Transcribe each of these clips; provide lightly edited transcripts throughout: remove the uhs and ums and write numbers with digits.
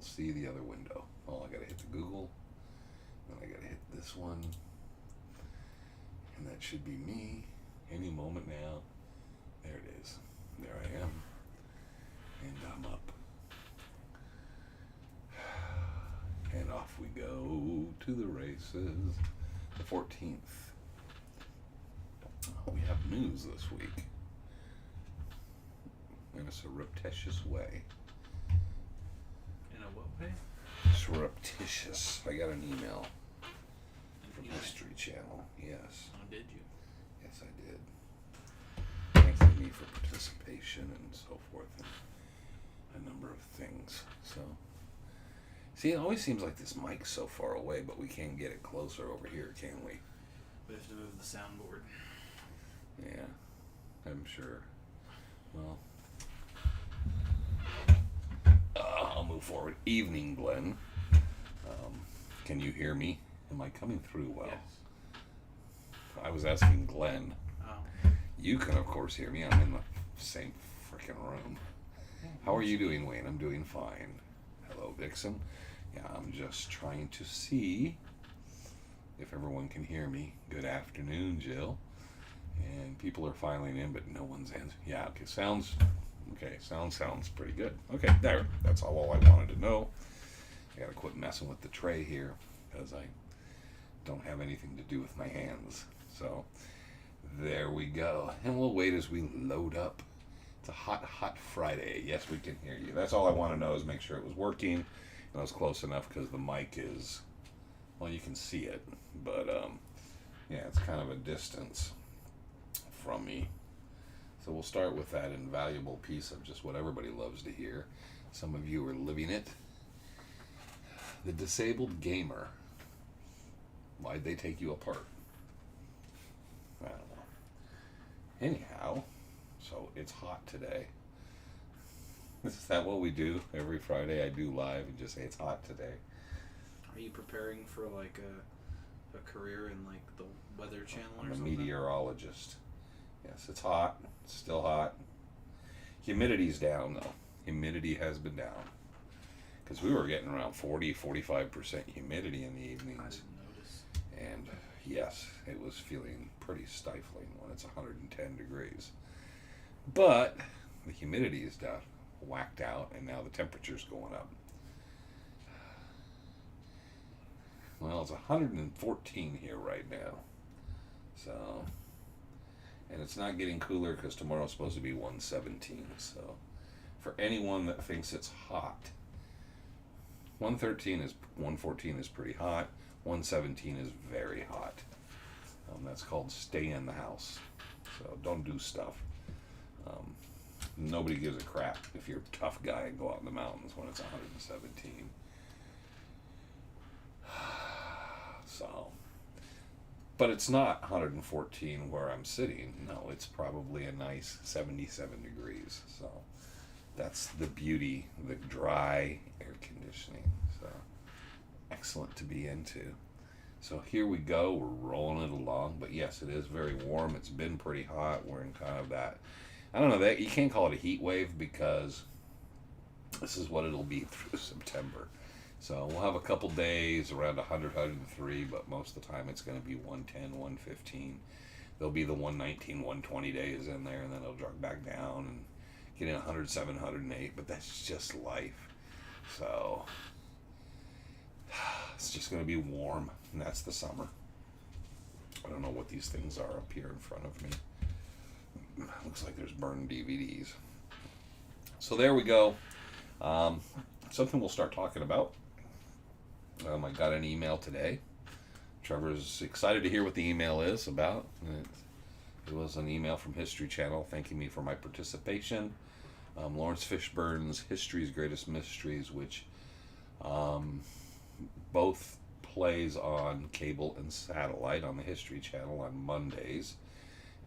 don't see the other window. Oh, I gotta hit the Google. Then I gotta hit this one. And that should be me any moment now. There it is. There I am. And I'm up. And off we go to the races. The 14th. We have news this week. In a surreptitious way. In a what way? Surreptitious. I got an email from History Channel. Yes. Oh, did you? Yes, I did. Thanking me for participation and so forth, and a number of things. So, see, it always seems like this mic's so far away, but we can't get it closer over here, can we? We have to move the soundboard. Yeah, I'm sure. Well, I'll move forward. Evening, Glenn. Can you hear me? Am I coming through well? Yes. I was asking Glenn. Oh. You can, of course, hear me. I'm in the same freaking room. How are you doing, Wayne? I'm doing fine. Hello, Vixen. Yeah, I'm just trying to see if everyone can hear me. Good afternoon, Jill. And people are filing in, but no one's answering. Yeah, okay, sounds pretty good. Okay, there. That's all I wanted to know. I gotta quit messing with the tray here because I don't have anything to do with my hands. So there we go. And we'll wait as we load up. It's a hot, hot Friday. Yes, we can hear you. That's all I want to know is make sure it was working. And I was close enough because the mic is, well, you can see it. But, yeah, it's kind of a distance from me. So we'll start with that invaluable piece of just what everybody loves to hear. Some of you are living it. The disabled gamer. Why'd they take you apart? I don't know. Anyhow, so it's hot today. Is that what we do? Every Friday I do live and just say it's hot today. Are you preparing for like a career in like the Weather Channel or I'm a something? meteorologist. Yes, it's hot. It's still hot. Humidity's down though. Humidity has been down. Because we were getting around 40-45% humidity in the I evenings. didn't notice. And yes, it was feeling pretty stifling when it's 110 degrees. But the humidity is down, whacked out, and now the temperature's going up. Well, it's 114 here right now. So, and it's not getting cooler because tomorrow's supposed to be 117. So, for anyone that thinks it's hot, 114 is pretty hot. 117 is very hot. That's called stay in the house. So don't do stuff. Nobody gives a crap if you're a tough guy and go out in the mountains when it's 117. So, but it's not 114 where I'm sitting. No, it's probably a nice 77 degrees. So that's the beauty, the dry air conditioning. So excellent to be into. So here we go. We're rolling it along. But yes, it is very warm. It's been pretty hot. We're in kind of that, I don't know, that you can't call it a heat wave because this is what it'll be through September. So we'll have a couple days around 100, 103, but most of the time it's going to be 110, 115. There'll be the 119, 120 days in there, and then it'll drop back down and get in 107, 108, but that's just life. So it's just going to be warm, and that's the summer. I don't know what these things are up here in front of me. Looks like there's burned DVDs. So there we go. Something we'll start talking about. I got an email today. Trevor's excited to hear what the email is about. It was an email from History Channel thanking me for my participation. Lawrence Fishburne's History's Greatest Mysteries, which both plays on cable and satellite on the History Channel on Mondays,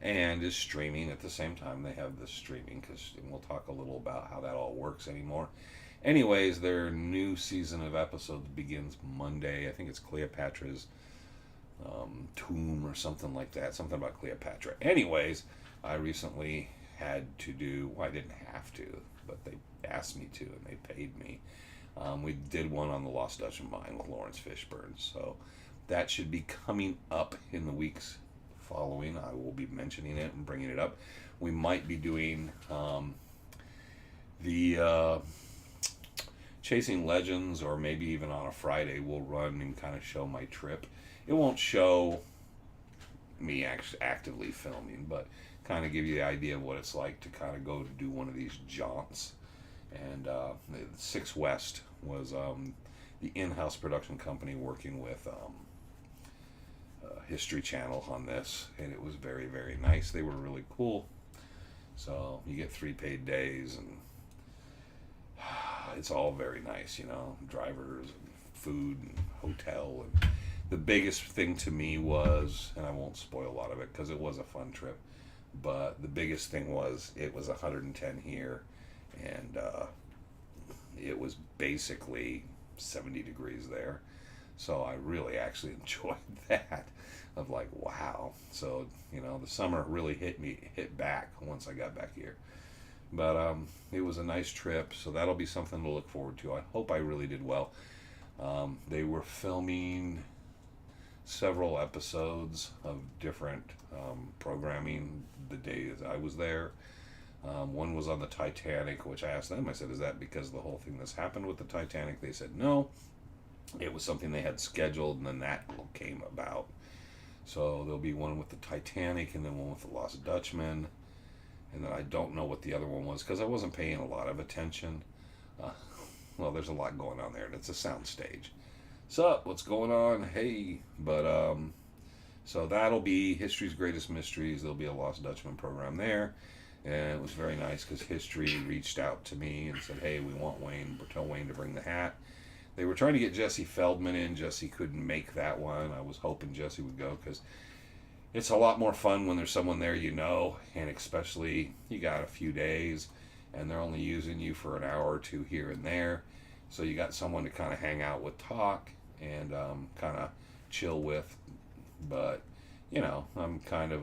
and is streaming at the same time they have this streaming, because we'll talk a little about how that all works anymore. Anyways, their new season of episodes begins Monday. I think it's Cleopatra's tomb or something like that. Something about Cleopatra. Anyways, I recently had to do, well, I didn't have to, but they asked me to, and they paid me. We did one on the Lost Dutchman Mine with Lawrence Fishburne, so that should be coming up in the weeks following. I will be mentioning it and bringing it up. We might be doing the Chasing Legends, or maybe even on a Friday we'll run and kind of show my trip. It won't show me actively filming, but kind of give you the idea of what it's like to kind of go to do one of these jaunts. And 6 West was the in-house production company working with History Channel on this, and it was very, very nice. They were really cool. So you get 3 paid days, and it's all very nice, you know, drivers and food and hotel. And the biggest thing to me was, and I won't spoil a lot of it because it was a fun trip, but the biggest thing was it was 110 here, and it was basically 70 degrees there. So I really actually enjoyed that, of like, wow. So, you know, the summer really hit back once I got back here. But it was a nice trip, so that'll be something to look forward to. I hope I really did well. They were filming several episodes of different programming the days I was there. One was on the Titanic, which I asked them, I said, is that because of the whole thing that's happened with the Titanic? They said no. It was something they had scheduled, and then that came about. So there'll be one with the Titanic, and then one with the Lost Dutchman. And then I don't know what the other one was because I wasn't paying a lot of attention. Well, there's a lot going on there, and it's a sound stage. So, what's going on? Hey, but so that'll be History's Greatest Mysteries. There'll be a Lost Dutchman program there, and it was very nice because History reached out to me and said, "Hey, we want Wayne. Tell Wayne to bring the hat." They were trying to get Jesse Feldman in. Jesse couldn't make that one. I was hoping Jesse would go because it's a lot more fun when there's someone there you know, and especially you got a few days and they're only using you for an hour or two here and there. So you got someone to kind of hang out with, talk, and kind of chill with. But, you know, I'm kind of,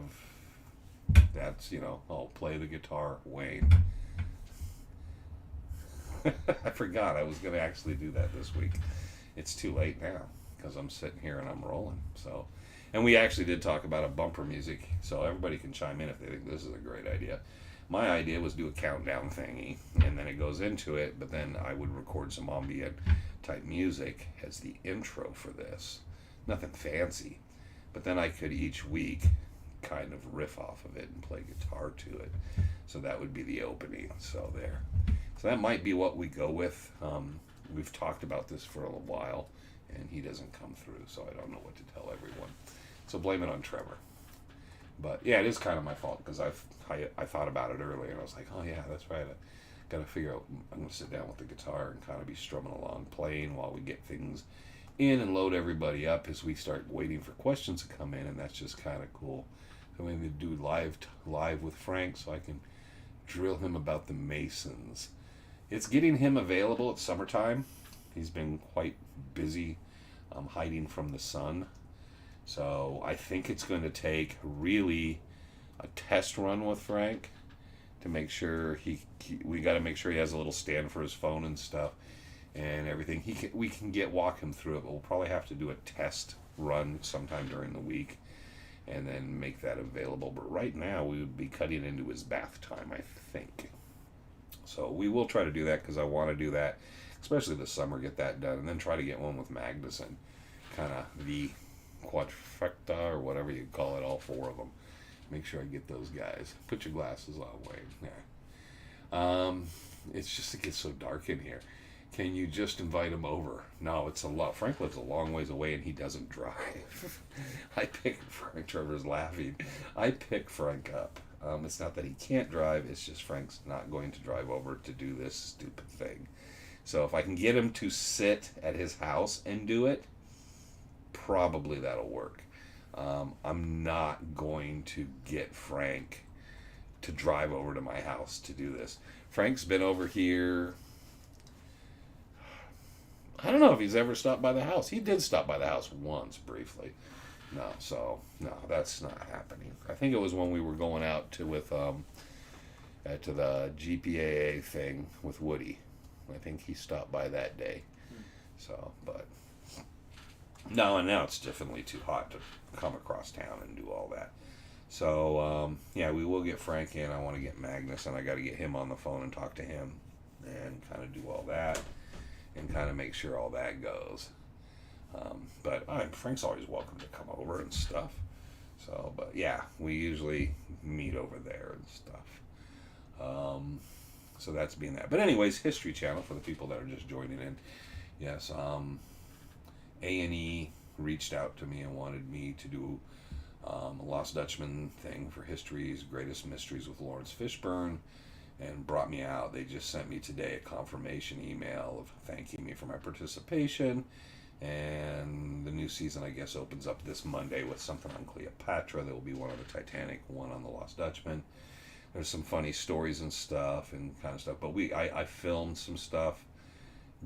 that's, you know, I'll play the guitar, Wayne. I forgot I was going to actually do that this week. It's too late now because I'm sitting here and I'm rolling. So, and we actually did talk about a bumper music, so everybody can chime in if they think this is a great idea. My idea was do a countdown thingy, and then it goes into it, but then I would record some ambient type music as the intro for this. Nothing fancy, but then I could each week kind of riff off of it and play guitar to it. So that would be the opening. So there. So that might be what we go with. We've talked about this for a while, and he doesn't come through, so I don't know what to tell everyone. So blame it on Trevor. But yeah, it is kind of my fault because I thought about it earlier, and I was like, oh yeah, that's right. I got to figure out. I'm going to sit down with the guitar and kind of be strumming along, playing while we get things in and load everybody up as we start waiting for questions to come in, and that's just kind of cool. So I'm going to do live with Frank, so I can drill him about the Masons. It's getting him available. It's summertime. He's been quite busy hiding from the sun. So I think it's going to take really a test run with Frank to make sure we got to make sure he has a little stand for his phone and stuff and everything. We can walk him through it, but we'll probably have to do a test run sometime during the week and then make that available. But right now we would be cutting into his bath time, I think. So we will try to do that because I want to do that, especially this summer, get that done, and then try to get one with Magnuson, kind of the quadrifecta or whatever you call it, all 4 of them. Make sure I get those guys. Put your glasses on, Wayne. Yeah. It's just, it gets so dark in here. Can you just invite him over? No, it's a lot. Frank lives a long ways away and he doesn't drive. I pick Frank. Trevor's laughing. I pick Frank up. It's not that he can't drive, it's just Frank's not going to drive over to do this stupid thing. So if I can get him to sit at his house and do it, probably that'll work. I'm not going to get Frank to drive over to my house to do this. Frank's been over here. I don't know if he's ever stopped by the house. He did stop by the house once briefly. No, that's not happening. I think it was when we were going out to the GPAA thing with Woody. I think he stopped by that day. So, but no, and now it's definitely too hot to come across town and do all that. So, yeah, we will get Frank in. I want to get Magnus, and I got to get him on the phone and talk to him and kind of do all that and kind of make sure all that goes. But Frank's always welcome to come over and stuff. So, but yeah, we usually meet over there and stuff. So that's being that. But anyways, History Channel for the people that are just joining in. Yes, A&E reached out to me and wanted me to do a Lost Dutchman thing for History's Greatest Mysteries with Lawrence Fishburne, and brought me out. They just sent me today a confirmation email of thanking me for my participation, and the new season, I guess, opens up this Monday with something on Cleopatra. There will be one on the Titanic, one on the Lost Dutchman. There's some funny stories and stuff and kind of stuff, but I filmed some stuff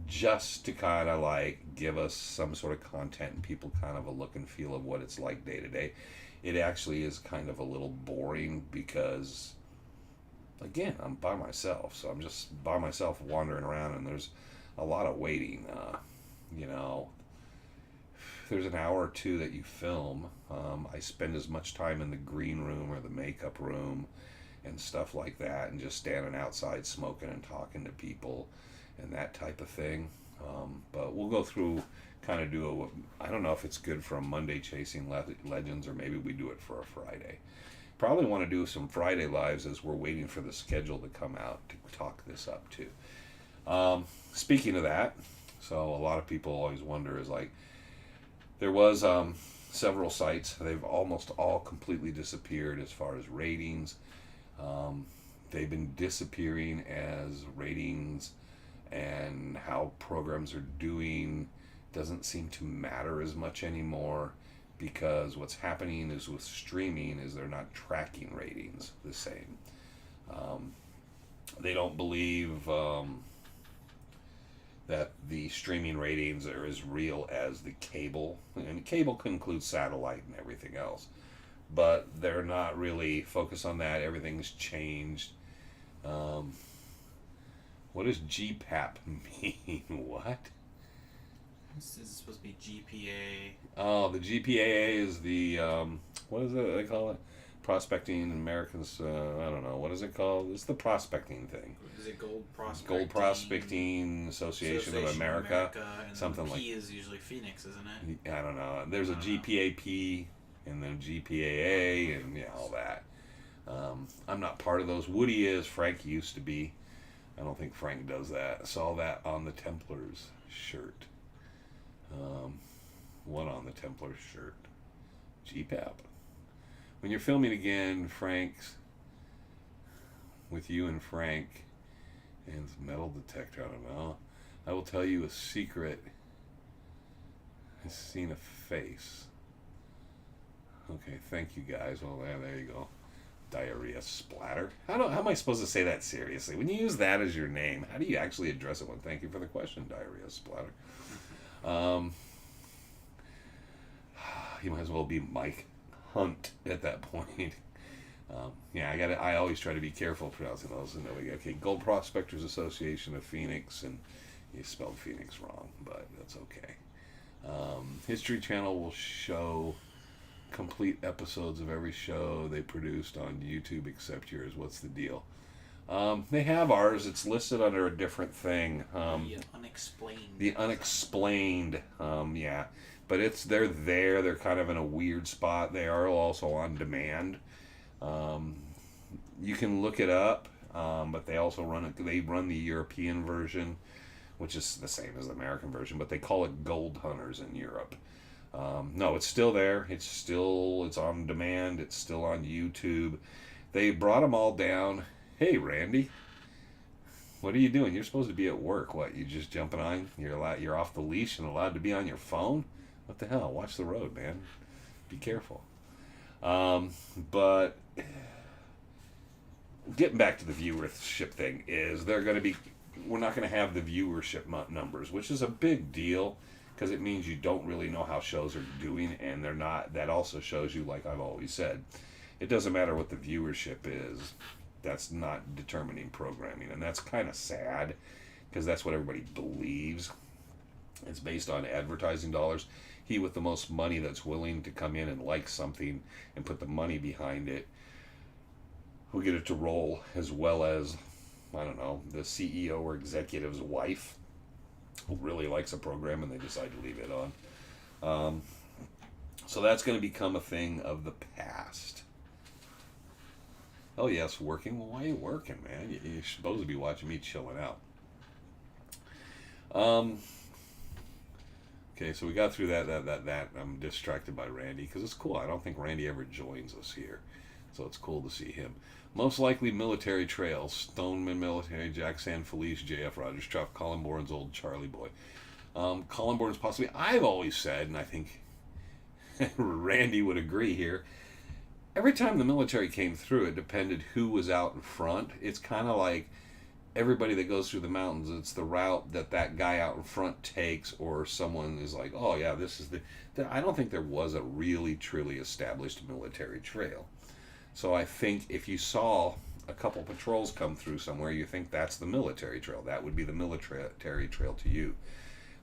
just to kind of like give us some sort of content and people kind of a look and feel of what it's like day to day. It actually is kind of a little boring because, again, I'm by myself, so I'm just by myself wandering around, and there's a lot of waiting. You know, there's an hour or two that you film. I spend as much time in the green room or the makeup room and stuff like that, and just standing outside smoking and talking to people and that type of thing. But we'll go through, kind of do I don't know if it's good for a Monday Chasing Legends, or maybe we do it for a Friday. Probably want to do some Friday lives as we're waiting for the schedule to come out to talk this up too. Speaking of that, so a lot of people always wonder is like, there was several sites, they've almost all completely disappeared as far as ratings. They've been disappearing as ratings, and how programs are doing doesn't seem to matter as much anymore, because what's happening is with streaming is they're not tracking ratings the same. They don't believe that the streaming ratings are as real as the cable, and cable can include satellite and everything else, but they're not really focused on that. Everything's changed. What does GPAP mean? What? This is supposed to be GPA. Oh, the GPAA is the, what is it they call it? Prospecting Americans, I don't know. What is it called? It's the prospecting thing. Is it Gold Prospecting? Gold Prospecting Association of America. And something the like P is usually Phoenix, isn't it? I don't know. There's a GPAP and then GPAA and yeah, all that. I'm not part of those. Woody is. Frank used to be. I don't think Frank does that. I saw that on the Templars shirt. One on the Templars shirt. GPAP. When you're filming again, Frank's with you and Frank and metal detector, I don't know. I will tell you a secret. I've seen a face. Okay, thank you guys. Well, there you go. Diarrhea splatter. How am I supposed to say that seriously? When you use that as your name, how do you actually address it? Well, thank you for the question, diarrhea splatter. You might as well be Mike Hunt at that point. Yeah, I always try to be careful pronouncing those. And okay, Gold Prospectors Association of Phoenix, and you spelled Phoenix wrong, but that's okay. History Channel will show complete episodes of every show they produced on YouTube except yours. What's the deal? They have ours. It's listed under a different thing. The unexplained. The unexplained. Yeah, but they're there. They're kind of in a weird spot. They are also on demand. You can look it up, but they also run it. They run the European version, which is the same as the American version, but they call it Gold Hunters in Europe. No, it's still there. It's on demand. It's still on YouTube. They brought them all down. Hey, Randy, what are you doing? You're supposed to be at work. What? You just jumping on? You're off the leash and allowed to be on your phone? What the hell? Watch the road, man. Be careful. But getting back to the viewership thing is we're not going to have the viewership numbers, which is a big deal, because it means you don't really know how shows are doing, and they're not. That also shows you, like I've always said, it doesn't matter what the viewership is. That's not determining programming, and that's kind of sad, because that's what everybody believes. It's based on advertising dollars. He with the most money that's willing to come in and like something and put the money behind it will get it to roll, as well as, I don't know, the CEO or executive's wife who really likes a program and they decide to leave it on. So that's going to become a thing of the past. Oh yes, working. Well, why are you working, man? You're supposed to be watching me chilling out. Okay, so we got through that. I'm distracted by Randy because it's cool. I don't think Randy ever joins us here, so it's cool to see him. Most likely military trails: Stoneman Military, Jack San Felice, J.F. Rogers, Truff, Colin Bourne's old Charlie Boy. Colin Bourne's possibly. I've always said, and I think Randy would agree here. Every time the military came through, it depended who was out in front. It's kind of like everybody that goes through the mountains, it's the route that guy out in front takes, or someone is like, oh yeah, this is the I don't think there was a really truly established military trail. So I think if you saw a couple patrols come through somewhere, you think that's the military trail. That would be the military trail to you.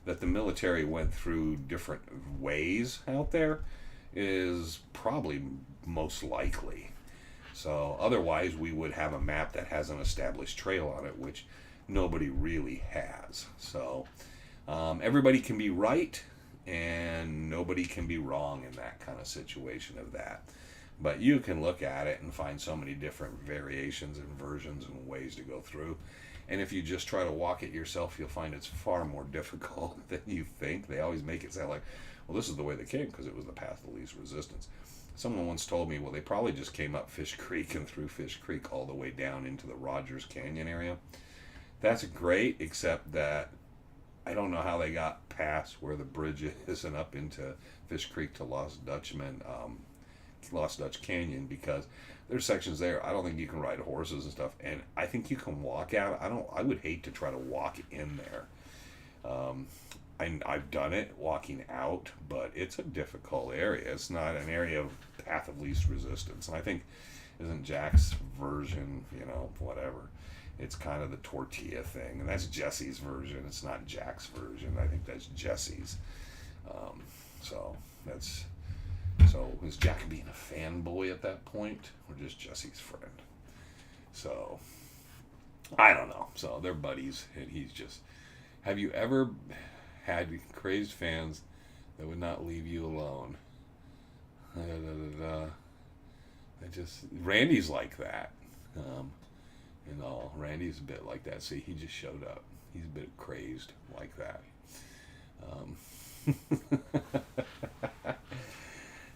That the military went through different ways out there is probably most likely. So otherwise we would have a map that has an established trail on it, which nobody really has. So everybody can be right and nobody can be wrong in that kind of situation of that. But you can look at it and find so many different variations and versions and ways to go through. And if you just try to walk it yourself, you'll find it's far more difficult than you think. They always make it sound like, well, this is the way they came because it was the path of least resistance. Someone once told me, well, they probably just came up Fish Creek and through Fish Creek all the way down into the Rogers Canyon area. That's great, except that I don't know how they got past where the bridge is and up into Fish Creek to Lost Dutch Canyon, because there's sections there I don't think you can ride horses and stuff, and I think you can walk out. I would hate to try to walk in there. I've done it walking out, but it's a difficult area. It's not an area of path of least resistance. And I think, isn't Jack's version, whatever, it's kind of the tortilla thing. And that's Jesse's version. It's not Jack's version. I think that's Jesse's. So is Jack being a fanboy at that point, or just Jesse's friend? So, I don't know. So they're buddies, and he's just, have you ever had crazed fans that would not leave you alone? Randy's like that. Randy's a bit like that. See, he just showed up. He's a bit crazed like that.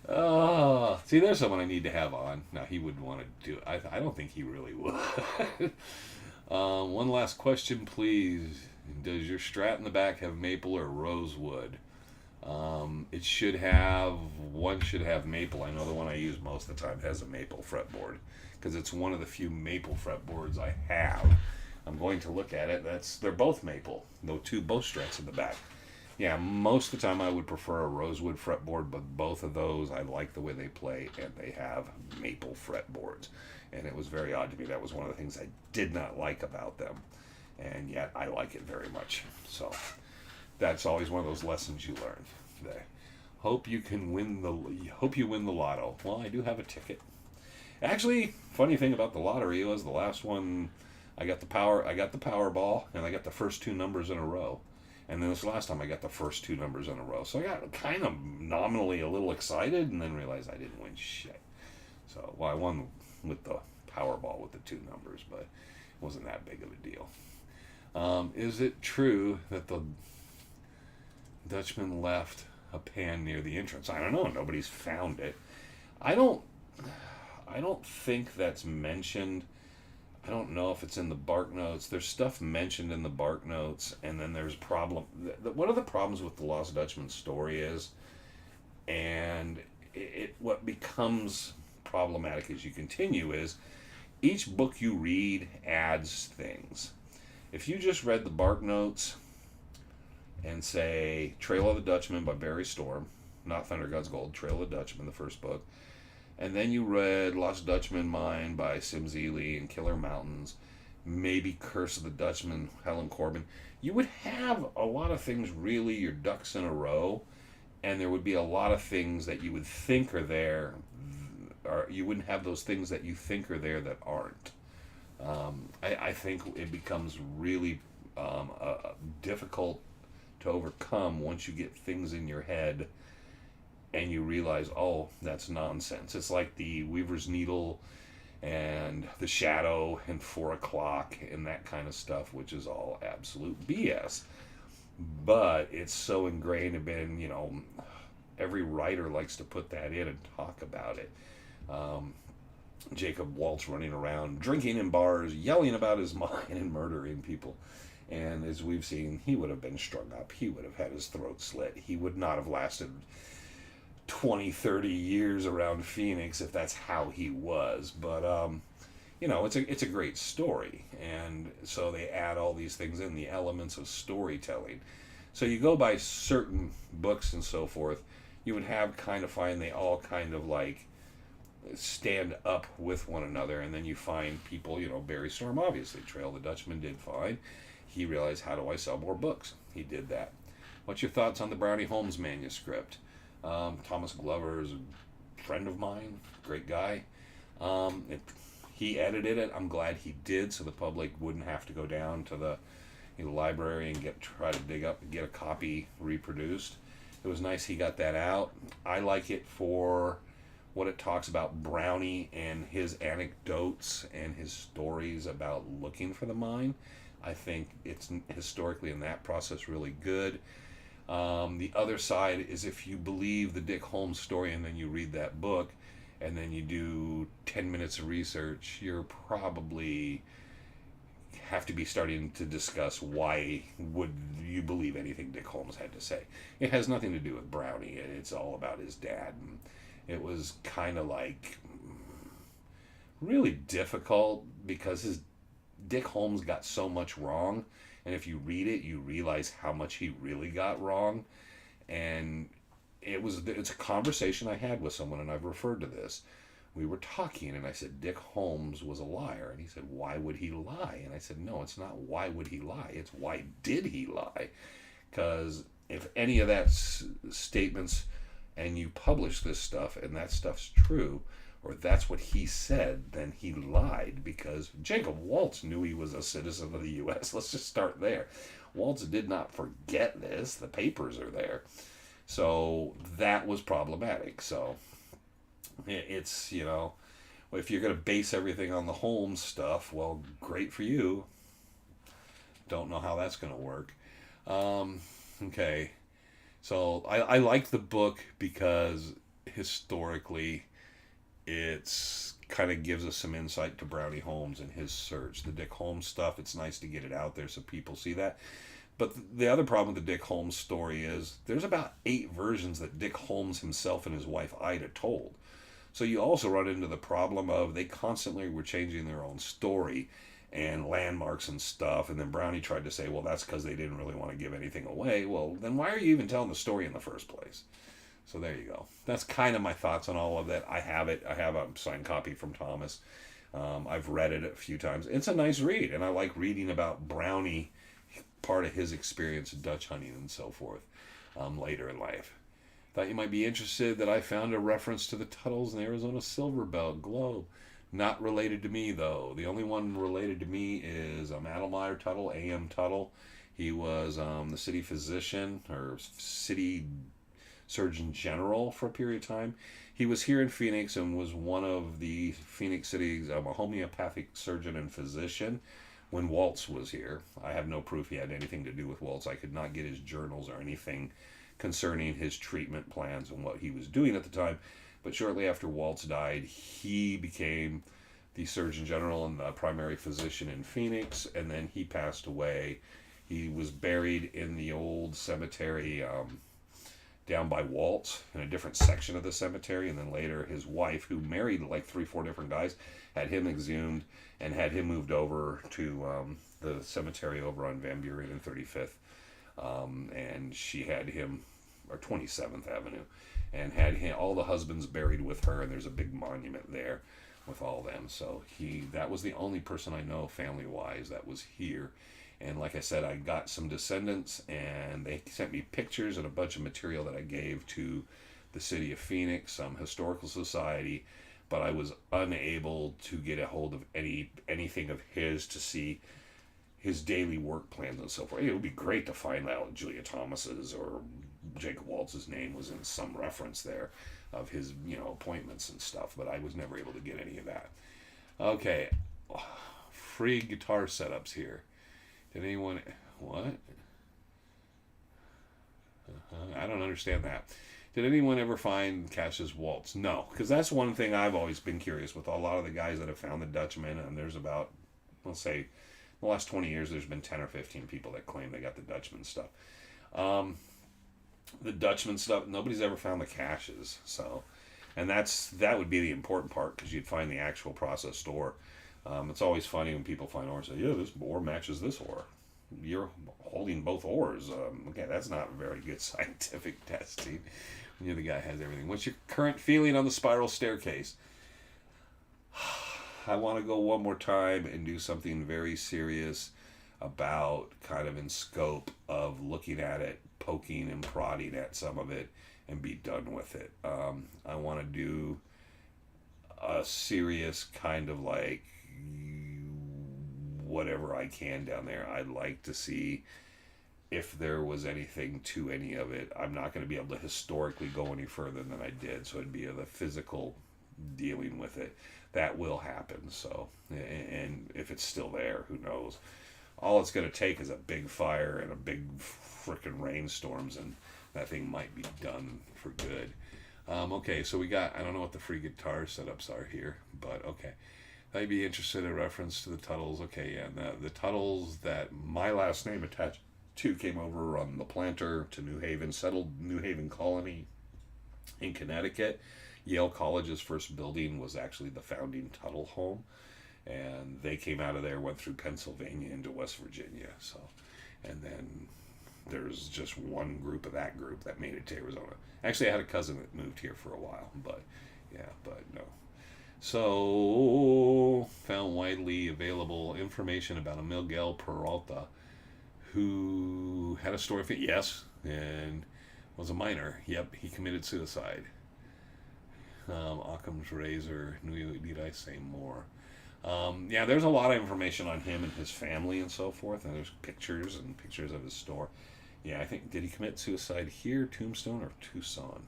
Oh, see, there's someone I need to have on. Now, he would want to do it. I don't think he really would. One last question, please. Does your Strat in the back have maple or rosewood? It should have, one should have maple. I know the one I use most of the time has a maple fretboard, because it's one of the few maple fretboards I have. I'm going to look at it. They're both maple, both Strats in the back. Yeah, most of the time I would prefer a rosewood fretboard, but both of those, I like the way they play, and they have maple fretboards. And it was very odd to me. That was one of the things I did not like about them, and yet I like it very much. So that's always one of those lessons you learn today. Hope you win the lotto. Well, I do have a ticket. Actually, funny thing about the lottery was the last one, I got the Powerball, and I got the first two numbers in a row. And then this last time I got the first two numbers in a row. So I got kind of nominally a little excited, and then realized I didn't win shit. So, well, I won with the Powerball with the two numbers, but it wasn't that big of a deal. Is it true that the Dutchman left a pan near the entrance? I don't know. Nobody's found it. I don't think that's mentioned. I don't know if it's in the bark notes. There's stuff mentioned in the bark notes, and then there's a problem. One of the problems with the Lost Dutchman story is, and what becomes problematic as you continue is, each book you read adds things. If you just read the bark notes and say Trail of the Dutchman by Barry Storm, not Thunder God's Gold, Trail of the Dutchman, the first book, and then you read Lost Dutchman Mine by Sim Zeeley and Killer Mountains, maybe Curse of the Dutchman, Helen Corbin, you would have a lot of things really your ducks in a row, and there would be a lot of things that you would think are there, or you wouldn't have those things that you think are there that aren't. I think it becomes really difficult to overcome once you get things in your head and you realize, oh, that's nonsense. It's like the Weaver's Needle and the Shadow and 4 o'clock and that kind of stuff, which is all absolute BS. But it's so ingrained and been, every writer likes to put that in and talk about it. Jacob Waltz running around, drinking in bars, yelling about his mind and murdering people. And as we've seen, he would have been strung up. He would have had his throat slit. He would not have lasted 20, 30 years around Phoenix if that's how he was. But, it's a great story. And so they add all these things in, the elements of storytelling. So you go by certain books and so forth, you would have find they all kind of like stand up with one another, and then you find people, Barry Storm, obviously, Trail the Dutchman did fine. He realized, how do I sell more books? He did that. What's your thoughts on the Brownie Holmes manuscript? Thomas Glover is a friend of mine, great guy. He edited it. I'm glad he did, so the public wouldn't have to go down to the library and try to dig up and get a copy reproduced. It was nice he got that out. I like it for what it talks about Brownie and his anecdotes and his stories about looking for the mine. I think it's historically in that process really good. The other side is if you believe the Dick Holmes story and then you read that book and then you do 10 minutes of research, you're probably have to be starting to discuss why would you believe anything Dick Holmes had to say. It has nothing to do with Brownie. It's all about his dad. And it was kind of like really difficult because Dick Holmes got so much wrong, and if you read it, you realize how much he really got wrong. And it's a conversation I had with someone, and I've referred to this. We were talking, and I said, Dick Holmes was a liar. And he said, why would he lie? And I said, no, it's not why would he lie. It's why did he lie? Because if any of that statements and you publish this stuff and that stuff's true, or that's what he said, then he lied, because Jacob Waltz knew he was a citizen of the U.S. Let's just start there. Waltz did not forget this. The papers are there. So that was problematic. So it's, if you're going to base everything on the Holmes stuff, well, great for you. Don't know how that's going to work. Okay. So I like the book because historically it's kind of gives us some insight to Brownie Holmes and his search. The Dick Holmes stuff, it's nice to get it out there so people see that. But the other problem with the Dick Holmes story is there's about 8 versions that Dick Holmes himself and his wife Ida told. So you also run into the problem of they constantly were changing their own story and landmarks and stuff, and then Brownie tried to say, well, that's because they didn't really want to give anything away. Well, then why are you even telling the story in the first place? So there you go. That's kind of my thoughts on all of that. I have it. I have a signed copy from Thomas. I've read it a few times. It's a nice read, and I like reading about Brownie, part of his experience in Dutch hunting and so forth, later in life. Thought you might be interested that I found a reference to the Tuttles and Arizona Silverbell Globe. Not related to me, though. The only one related to me is Adelmeyer Tuttle, A.M. Tuttle. He was the city physician or city surgeon general for a period of time. He was here in Phoenix and was one of the Phoenix City's a homeopathic surgeon and physician when Waltz was here. I have no proof he had anything to do with Waltz. I could not get his journals or anything concerning his treatment plans and what he was doing at the time. But shortly after Waltz died, he became the Surgeon General and the primary physician in Phoenix, and then he passed away. He was buried in the old cemetery down by Waltz in a different section of the cemetery, and then later his wife, who married like 3-4 different guys, had him exhumed and had him moved over to the cemetery over on Van Buren and 35th, and she had him, or 27th Avenue, and had him, all the husbands buried with her, and there's a big monument there. with all them. So that was the only person I know family wise that was here. And like I said, I got some descendants, and they sent me pictures and a bunch of material that I gave to the city of Phoenix, some historical society, but I was unable to get a hold of anything of his to see his daily work plans and so forth. It would be great to find out Julia Thomas's or Jacob Waltz's name was in some reference there of his, appointments and stuff, but I was never able to get any of that. Okay, free guitar setups here. Did anyone... What? I don't understand that. Did anyone ever find Cash's waltz? No, because that's one thing I've always been curious with a lot of the guys that have found the Dutchman, and there's about, let's say, in the last 20 years, there's been 10 or 15 people that claim they got the Dutchman stuff. The Dutchman stuff, nobody's ever found the Cash's, so... And that would be the important part, because you'd find the actual process store. It's always funny when people find ore and say, yeah, this ore matches this ore. You're holding both ores. Okay, that's not very good scientific testing. When you're the guy who has everything. What's your current feeling on the spiral staircase? I want to go one more time and do something very serious about kind of in scope of looking at it, poking and prodding at some of it, and be done with it. I want to do a serious kind of like whatever I can down there. I'd like to see if there was anything to any of it. I'm not going to be able to historically go any further than I did, so it'd be the physical dealing with it. That will happen, so, and if it's still there, who knows. All it's going to take is a big fire and a big frickin' rainstorms, and that thing might be done for good. Okay, so we got, I don't know what the free guitar setups are here, but okay. I'd be interested in reference to the Tuttles. Okay, yeah, the Tuttles that my last name attached to came over on the planter to New Haven, settled New Haven colony in Connecticut. Yale College's first building was actually the founding Tuttle home, and they came out of there, went through Pennsylvania into West Virginia. So, and then there's just one group of that group that made it to Arizona. Actually, I had a cousin that moved here for a while, but no. So, found widely available information about a Miguel Peralta who had a story of it, yes, and was a minor. Yep, he committed suicide. Occam's razor, need I say more? Yeah, there's a lot of information on him and his family and so forth, and there's pictures of his store. Yeah, I think, did he commit suicide here, Tombstone, or Tucson?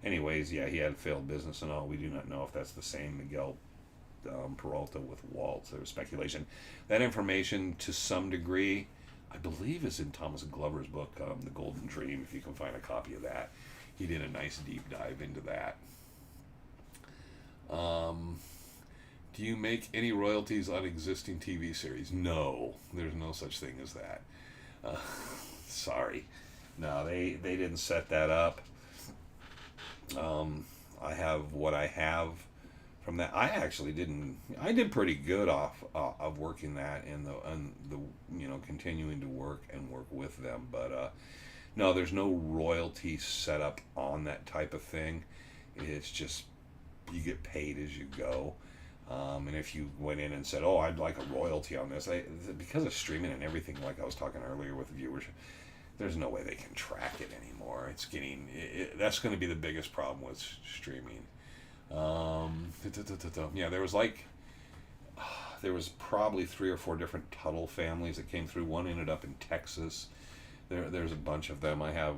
Anyways, yeah, he had failed business and all. We do not know if that's the same Miguel Peralta with Waltz. There was speculation. That information, to some degree, I believe is in Thomas Glover's book, The Golden Dream, if you can find a copy of that. He did a nice deep dive into that. Do you make any royalties on existing TV series? No, there's no such thing as that. Sorry. No, they didn't set that up. I have what I have from that. I did pretty good off of working that and the continuing to work with them. But no, there's no royalty set up on that type of thing. It's just you get paid as you go. And if you went in and said, oh, I'd like a royalty on this, because of streaming and everything, like I was talking earlier with viewership, there's no way they can track it anymore. It's getting, that's going to be the biggest problem with streaming. Yeah, there was probably 3 or 4 different Tuttle families that came through. One ended up in Texas. There's a bunch of them. I have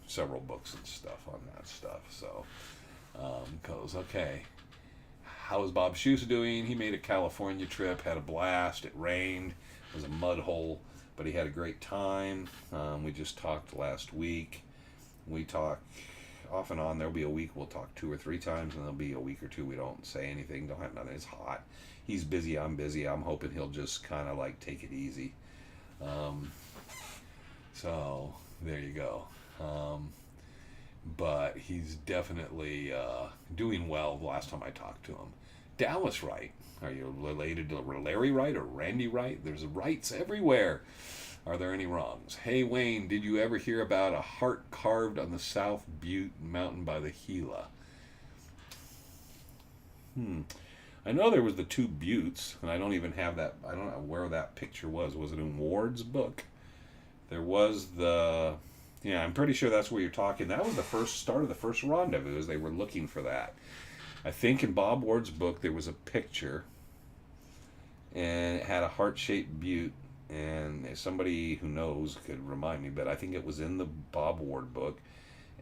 several books and stuff on that stuff. So, okay. How is Bob Shoes doing? He made a California trip, had a blast. It rained. It was a mud hole, but he had a great time. We just talked last week. We talk off and on. There'll be a week we'll talk 2 or 3 times, and there'll be a week or 2 we don't say anything, don't have nothing. It's hot. He's busy, I'm busy. I'm hoping he'll just kind of like take it easy. So there you go. But he's definitely doing well the last time I talked to him. Dallas Wright. Are you related to Larry Wright or Randy Wright? There's Wrights everywhere. Are there any wrongs? Hey, Wayne, did you ever hear about a heart carved on the South Butte Mountain by the Gila? I know there was the two buttes, and I don't even have that. I don't know where that picture was. Was it in Ward's book? There was the. Yeah, I'm pretty sure that's where you're talking. That was the first start of the first rendezvous. As they were looking for that. I think in Bob Ward's book there was a picture, and it had a heart-shaped butte. And somebody who knows could remind me, but I think it was in the Bob Ward book.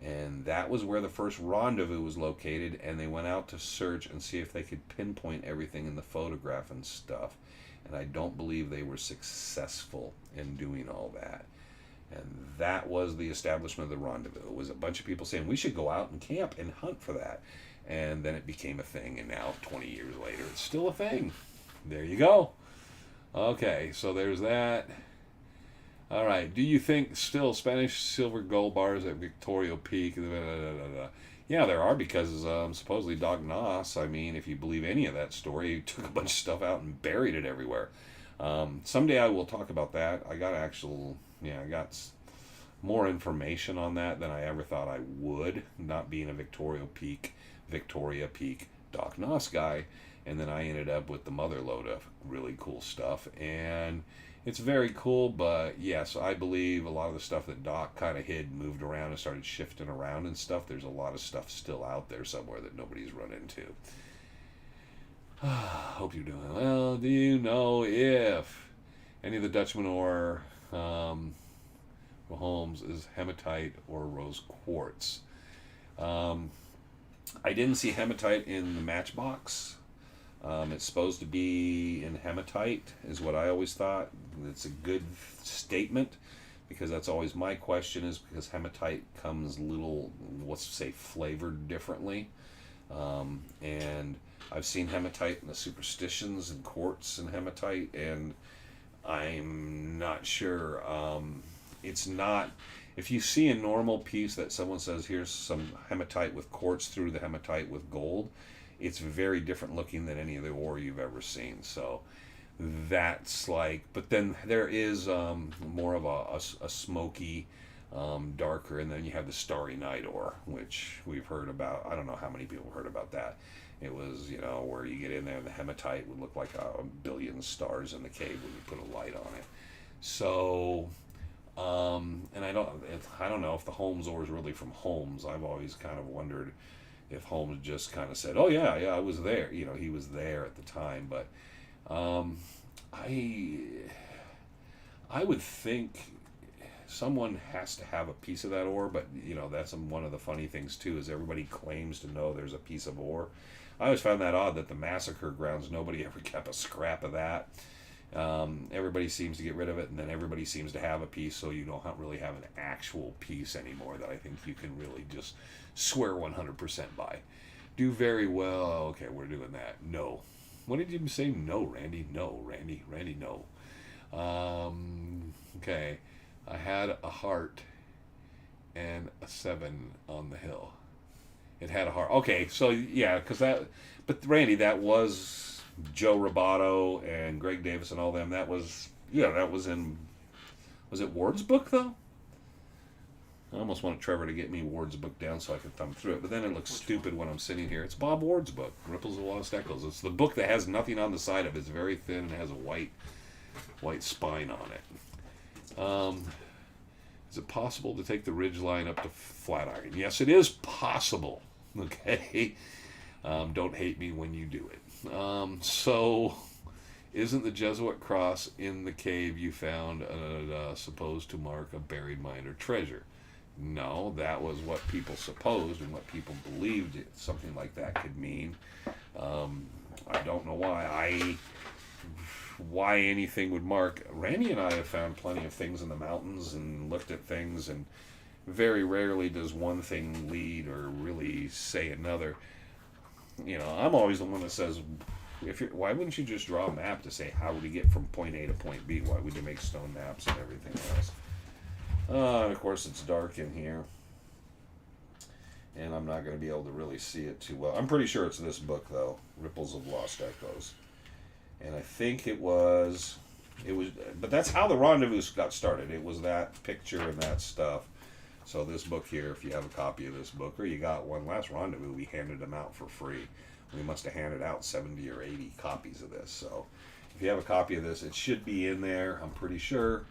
And that was where the first rendezvous was located, and they went out to search and see if they could pinpoint everything in the photograph and stuff. And I don't believe they were successful in doing all that. And that was the establishment of the rendezvous. It was a bunch of people saying, we should go out and camp and hunt for that. And then it became a thing, and now, 20 years later, it's still a thing. There you go. Okay, so there's that. All right. Do you think still Spanish silver gold bars at Victoria Peak? Yeah, there are, because supposedly Doc Noss, I mean, if you believe any of that story, he took a bunch of stuff out and buried it everywhere. Someday I will talk about that. I got more information on that than I ever thought I would, not being a Victoria Peak Doc Noss guy. And then I ended up with the mother load of really cool stuff. And it's very cool, but yes, I believe a lot of the stuff that Doc kind of hid, moved around, and started shifting around and stuff, there's a lot of stuff still out there somewhere that nobody's run into. Hope you're doing well. Do you know if any of the Dutchman ore Holmes is hematite or rose quartz? I didn't see hematite in the matchbox. It's supposed to be in hematite, is what I always thought. It's a good statement, because that's always my question, is because hematite comes little, let's say, flavored differently. And I've seen hematite in the Superstitions and quartz and hematite, and I'm not sure. It's not, if you see a normal piece that someone says, here's some hematite with quartz through the hematite with gold, it's very different looking than any of the ore you've ever seen. So that's like, but then there is more of a smoky, darker, and then you have the Starry Night ore, which we've heard about. I don't know how many people heard about that. It was, where you get in there and the hematite would look like a billion stars in the cave when you put a light on it. So, and I don't know if the Holmes ore is really from Holmes. I've always kind of wondered if Holmes just kind of said, oh yeah, I was there. He was there at the time. But I would think someone has to have a piece of that ore. But, that's one of the funny things, too, is everybody claims to know there's a piece of ore. I always found that odd that the massacre grounds, nobody ever kept a scrap of that. Everybody seems to get rid of it, and then everybody seems to have a piece, so you don't really have an actual piece anymore that I think you can really just swear 100% by. Do very well. Okay, we're doing that. No. What did you say? No, Randy. No, Randy. Randy, no. Okay. I had a heart and a 7 on the hill. It had a heart. Okay, so yeah, because that... But Randy, that was Joe Roboto and Greg Davis and all them. That was in... Was it Ward's book, though? I almost want Trevor to get me Ward's book down so I can thumb through it, but then it looks stupid when I'm sitting here. It's Bob Ward's book, Ripples of Lost Echoes. It's the book that has nothing on the side of it. It's very thin and has a white spine on it. Is it possible to take the ridge line up to Flatiron? Yes, it is possible. Okay? Don't hate me when you do it. So, isn't the Jesuit cross in the cave you found supposed to mark a buried mine or treasure? No, that was what people supposed and what people believed something like that could mean. I don't know why anything would mark. Randy and I have found plenty of things in the mountains and looked at things, and very rarely does one thing lead or really say another. I'm always the one that says, why wouldn't you just draw a map to say how would you get from point A to point B? Why would you make stone maps and everything else? And of course it's dark in here, and I'm not going to be able to really see it too well. I'm pretty sure it's this book, though, Ripples of Lost Echoes. And I think it was, but that's how the rendezvous got started. It was that picture and that stuff. So this book here, if you have a copy of this book, or you got one, last rendezvous, we handed them out for free. We must have handed out 70 or 80 copies of this. So if you have a copy of this, it should be in there, I'm pretty sure.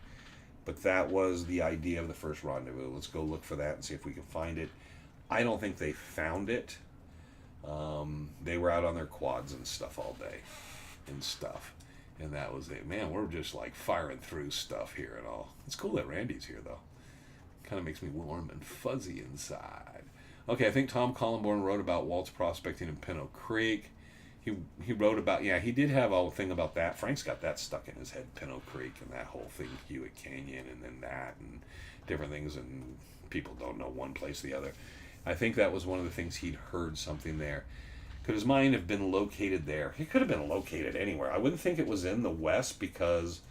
But that was the idea of the first rendezvous. Let's go look for that and see if we can find it. I don't think they found it. They were out on their quads and stuff all day and stuff. And that was it. Man, we're just like firing through stuff here and all. It's cool that Randy's here, though. Kind of makes me warm and fuzzy inside. Okay, I think Tom Collenborn wrote about Walt's prospecting in Pinot Creek. He wrote about, yeah, he did have a thing about that. Frank's got that stuck in his head, Pinot Creek and that whole thing, Hewitt Canyon, and then that and different things, and people don't know one place or the other. I think that was one of the things he'd heard something there. Could his mind have been located there? He could have been located anywhere. I wouldn't think it was in the West, because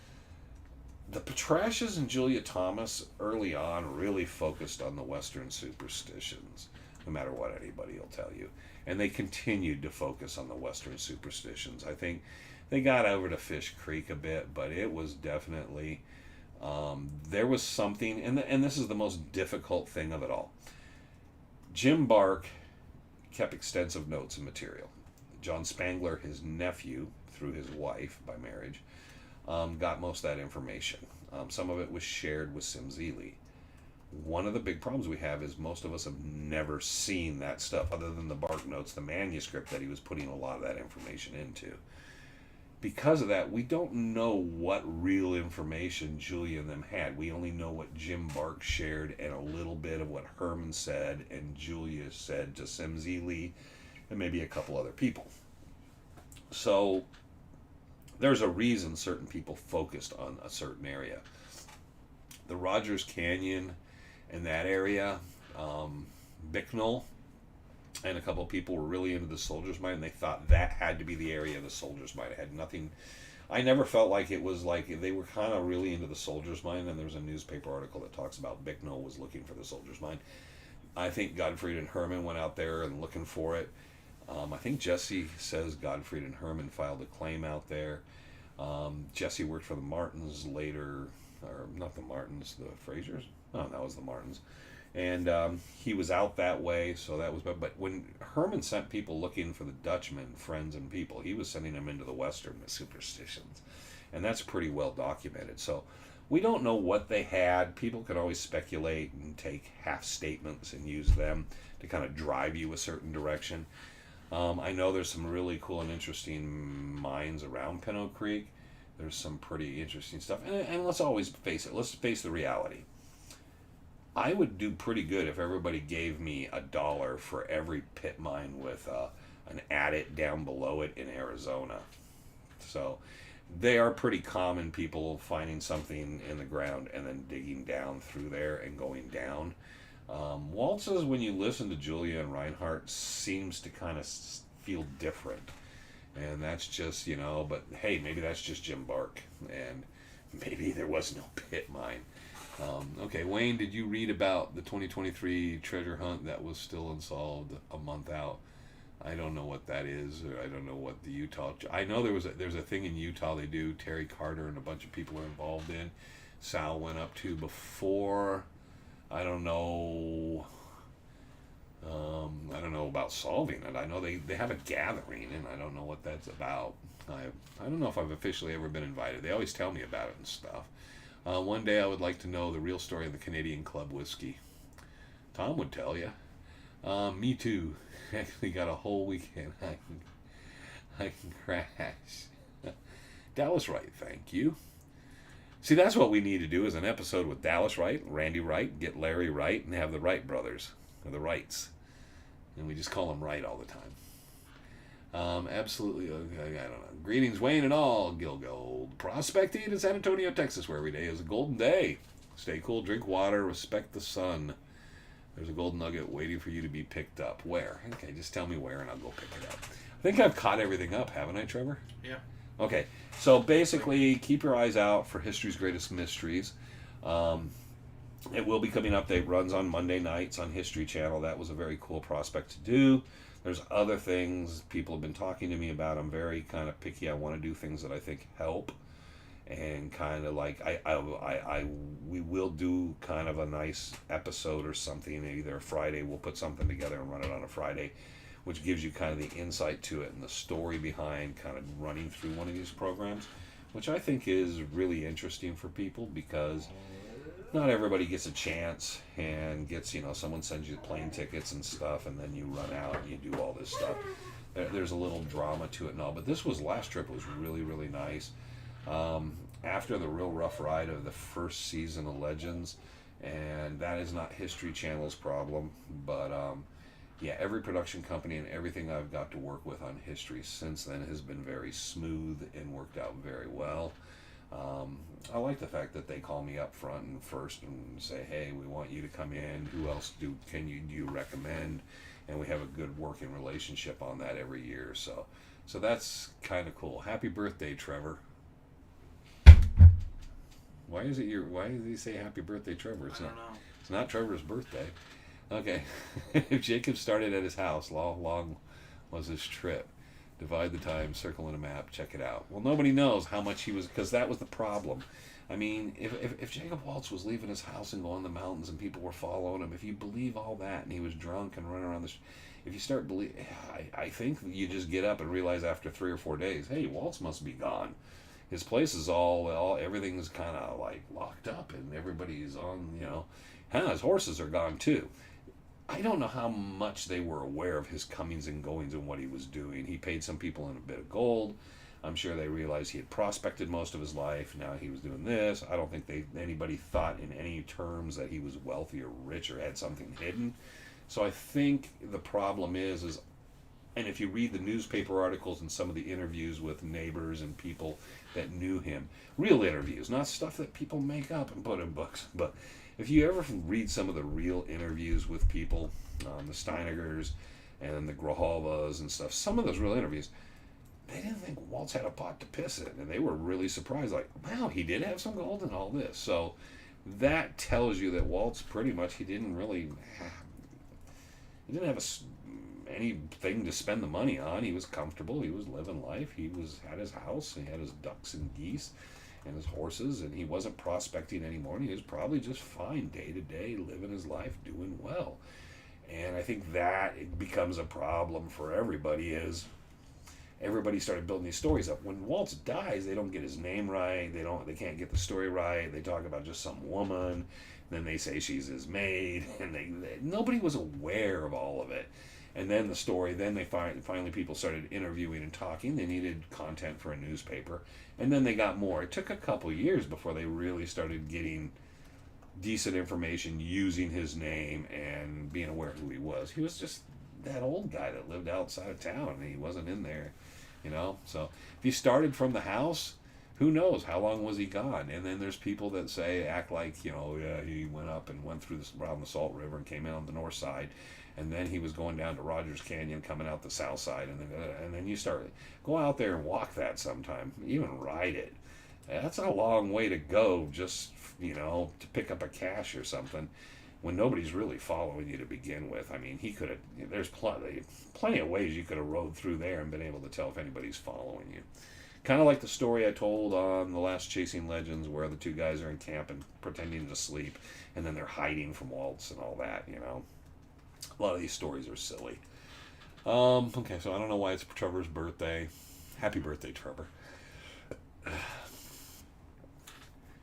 the Petrashes and Julia Thomas early on really focused on the Western superstitions, no matter what anybody will tell you. And they continued to focus on the Western superstitions. I think they got over to Fish Creek a bit, but it was definitely, there was something, and this is the most difficult thing of it all. Jim Bark kept extensive notes and material. John Spangler, his nephew, through his wife by marriage, got most of that information. Some of it was shared with Sims Ely. One of the big problems we have is most of us have never seen that stuff, other than the Bark notes, the manuscript that he was putting a lot of that information into. Because of that, we don't know what real information Julia and them had. We only know what Jim Bark shared and a little bit of what Herman said and Julia said to Sims Ely and maybe a couple other people. So there's a reason certain people focused on a certain area. The Rogers Canyon and that area, Bicknell, and a couple of people were really into the Soldier's Mine, and they thought that had to be the area of the Soldier's Mine. It had nothing. I never felt like it was like they were kind of really into the Soldier's Mine, and there's a newspaper article that talks about Bicknell was looking for the Soldier's Mine. I think Gottfried and Herman went out there and looking for it. I think Jesse says Gottfried and Herman filed a claim out there. Jesse worked for the Martins later, or not the Martins, the Frasers? Oh, that was the Martins. And he was out that way, so that was bad. But when Herman sent people looking for the Dutchmen, friends and people, he was sending them into the Western with superstitions. And that's pretty well documented. So we don't know what they had. People can always speculate and take half statements and use them to kind of drive you a certain direction. I know there's some really cool and interesting mines around Pinot Creek. There's some pretty interesting stuff. And let's always face it. Let's face the reality. I would do pretty good if everybody gave me $1 for every pit mine with an adit down below it in Arizona. So they are pretty common, people finding something in the ground and then digging down through there and going down. Walt says when you listen to Julia and Reinhardt, seems to kind of feel different. And that's just, but hey, maybe that's just Jim Bark. And maybe there was no pit mine. Okay, Wayne, did you read about the 2023 treasure hunt that was still unsolved a month out? I don't know what that is, or I don't know what the Utah... I know there's a thing in Utah they do, Terry Carter and a bunch of people are involved in. Sal went up to before. I don't know about solving it. I know they have a gathering, and I don't know what that's about. I don't know if I've officially ever been invited. They always tell me about it and stuff. One day I would like to know the real story of the Canadian Club whiskey. Tom would tell you. Me too. Actually got a whole weekend I can crash. Dallas Wright, thank you. See, that's what we need to do is an episode with Dallas Wright, Randy Wright, get Larry Wright, and have the Wright brothers, or the Wrights. And we just call them Wright all the time. Absolutely, I don't know. Greetings, Wayne and all. Gilgold. Prospecting in San Antonio, Texas, where every day is a golden day. Stay cool, drink water, respect the sun. There's a gold nugget waiting for you to be picked up. Where? Okay, just tell me where and I'll go pick it up. I think I've caught everything up, haven't I, Trevor? Yeah. Okay, so basically, keep your eyes out for History's Greatest Mysteries. It will be coming up. It runs on Monday nights on History Channel. That was a very cool prospect to do. There's other things people have been talking to me about. I'm very kind of picky. I want to do things that I think help, and kind of like we will do kind of a nice episode or something. Either a Friday, we'll put something together and run it on a Friday. which gives you kind of the insight to it and the story behind kind of running through one of these programs, which I think is really interesting for people because not everybody gets a chance and gets, someone sends you plane tickets and stuff, and then you run out and you do all this stuff. There's a little drama to it and all, but this last trip was really, really nice. After the real rough ride of the first season of Legends, and that is not History Channel's problem, but yeah, every production company and everything I've got to work with on History since then has been very smooth and worked out very well. I like the fact that they call me up front and first and say, hey, we want you to come in. Who else do you recommend? And we have a good working relationship on that every year. So that's kind of cool. Happy birthday, Trevor. Why did he say happy birthday, Trevor? I don't know. It's not Trevor's birthday. Okay. If Jacob started at his house, long was his trip. Divide the time, circle in a map, check it out. Well, nobody knows how much he was, because that was the problem. I mean, if Jacob Waltz was leaving his house and going to the mountains and people were following him, if you believe all that and he was drunk and running around if you start I think you just get up and realize after 3 or 4 days, hey, Waltz must be gone. His place is everything's kind of like locked up and everybody's on, his horses are gone too. I don't know how much they were aware of his comings and goings and what he was doing. He paid some people in a bit of gold. I'm sure they realized he had prospected most of his life. Now he was doing this. I don't think anybody thought in any terms that he was wealthy or rich or had something hidden. So I think the problem is, and if you read the newspaper articles and some of the interviews with neighbors and people that knew him, real interviews, not stuff that people make up and put in books, but if you ever read some of the real interviews with people, the Steinegers and the Grohovas and stuff, some of those real interviews, they didn't think Waltz had a pot to piss in, and they were really surprised, like, wow, he did have some gold and all this. So that tells you that Waltz pretty much, he didn't have anything to spend the money on. He was comfortable, he was living life, had his house, he had his ducks and geese and his horses, and he wasn't prospecting anymore. He was probably just fine day to day, living his life, doing well. And I think that it becomes a problem for everybody is everybody started building these stories up. When Waltz dies, they don't get his name right. They can't get the story right. They talk about just some woman. Then they say she's his maid, and nobody was aware of all of it. And then they finally people started interviewing and talking. They needed content for a newspaper, and then they got more. It took a couple years before they really started getting decent information using his name and being aware of who he was. He was just that old guy that lived outside of town, and he wasn't in there, So if he started from the house, who knows how long was he gone? And then there's people that act like, yeah, he went up and went around the Salt River and came in on the north side, and then he was going down to Rogers Canyon, coming out the south side, and then you go out there and walk that sometime, even ride it. That's a long way to go, just to pick up a cache or something, when nobody's really following you to begin with. I mean, there's plenty of ways you could have rode through there and been able to tell if anybody's following you. Kind of like the story I told on the last Chasing Legends, where the two guys are in camp and pretending to sleep, and then they're hiding from Waltz and all that, A lot of these stories are silly. Okay, so I don't know why it's Trevor's birthday. Happy birthday, Trevor.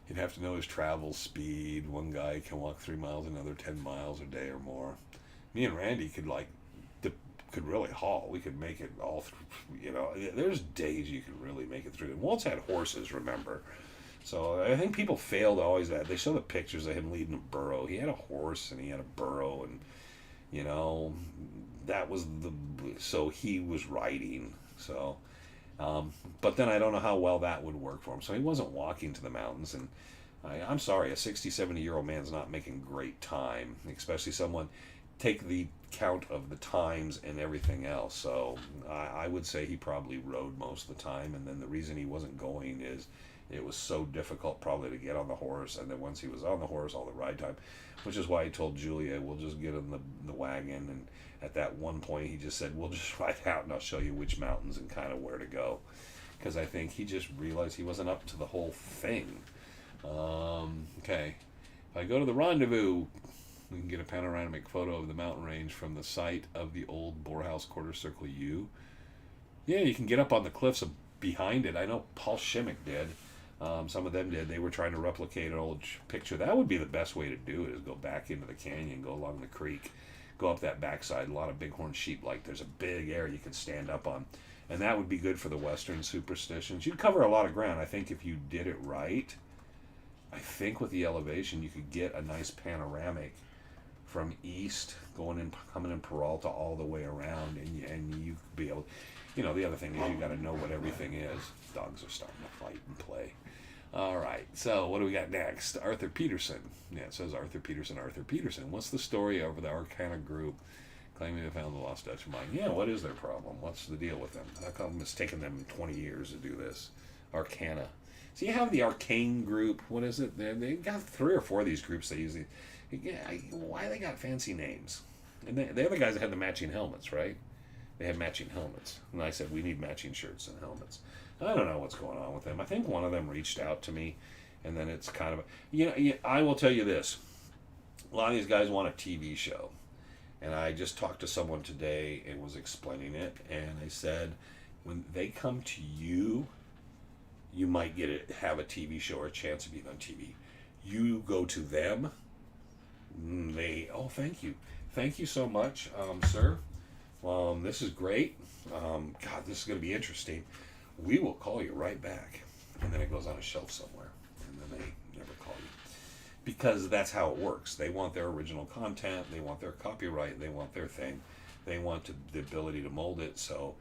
You'd have to know his travel speed. One guy can walk 3 miles, another 10 miles a day or more. Me and Randy could really haul. We could make it all through, there's days you could really make it through. And Waltz had horses, remember. So I think people fail to always that. They show the pictures of him leading a burro. He had a horse and he had a burro, and that was so he was riding. So but then I don't know how well that would work for him. So he wasn't walking to the mountains, and I'm sorry, a 60, 70-year-old man's not making great time, especially someone take the count of the times and everything else. So I would say he probably rode most of the time, and then the reason he wasn't going is it was so difficult probably to get on the horse, and then once he was on the horse, all the ride time, which is why he told Julia, we'll just get in the wagon, and at that one point he just said, we'll just ride out and I'll show you which mountains and kind of where to go, because I think he just realized he wasn't up to the whole thing. Okay, if I go to the rendezvous, We can get a panoramic photo of the mountain range from the site of the old Borehouse Quarter Circle U. Yeah, you can get up on the cliffs behind it. I know Paul Shimmick did. Some of them did. They were trying to replicate an old picture. That would be the best way to do it, is go back into the canyon, go along the creek, go up that backside. A lot of bighorn sheep, like there's a big area you can stand up on. And that would be good for the Western superstitions. You'd cover a lot of ground. I think if you did it right, I think with the elevation, you could get a nice panoramic from east, coming in Peralta all the way around, and you could be able. The other thing is you got to know what everything is. Dogs are starting to fight and play. All right, so what do we got next? Arthur Peterson. Yeah, it says Arthur Peterson. Arthur Peterson. What's the story over the Arcana group claiming they found the lost Dutch mine? Yeah, what is their problem? What's the deal with them? How come it's taken them 20 years to do this? Arcana. So you have the Arcane group. What is it? They got 3 or 4 of these groups they use. Why they got fancy names? And they're the guys that had the matching helmets, right? They had matching helmets. And I said, we need matching shirts and helmets. I don't know what's going on with them. I think one of them reached out to me, and then it's kind of... I will tell you this. A lot of these guys want a TV show. And I just talked to someone today and was explaining it. And I said, when they come to you, you might have a TV show or a chance of being on TV. You go to them, thank you. Thank you so much, sir. This is great. God, this is going to be interesting. We will call you right back. And then it goes on a shelf somewhere. And then they never call you. Because that's how it works. They want their original content. They want their copyright. They want their thing. They want the ability to mold it. So